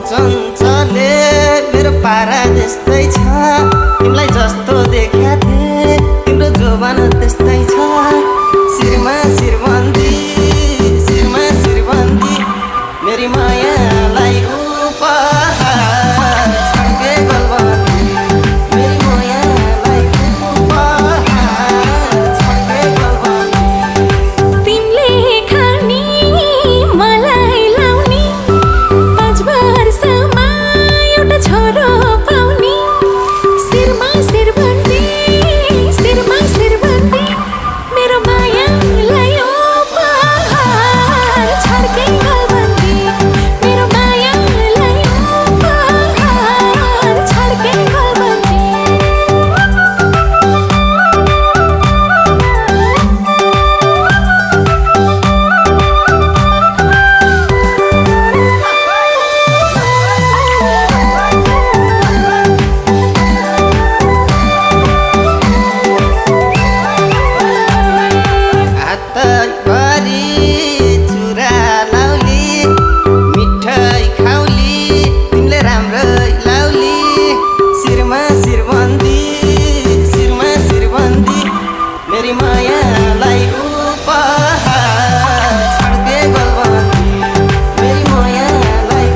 चञ्चले मेरो पारा त्यस्तै छ तिमीलाई जस्तो देख्या थिए तिम्रो जोबान त्यस्तै छ शिरमा शिरबन्दी शिरमा शिरबन्दी मेरी मायालाई उपहार छड्के गलबन्दी मेरी मायालाई उपहार छड्के गलबन्दी तिमीले खानी मलाई लाउने 5 वर्षमा एउटा छोरो पाउने शिरमा शिरबन्दी शिरमा शिरबन्दी मेरो मायालाई उपहार छड्के गलबन्दी मेरो मायालाई उपहार छड्के गलबन्दी हातभरि चुरा लाउली मिठाई खाउली तिमीले राम्रै लाउली शिरमा शिरबन्दी शिरमा शिरबन्दी मेरी मायालाई उपहार छड्के गलबन्दी मेरी मायालाई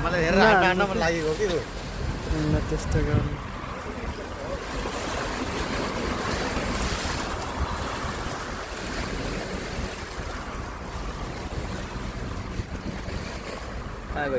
मलाई हेरेर हान्न मन लागेको कि त्यस्तो गर्नु आयो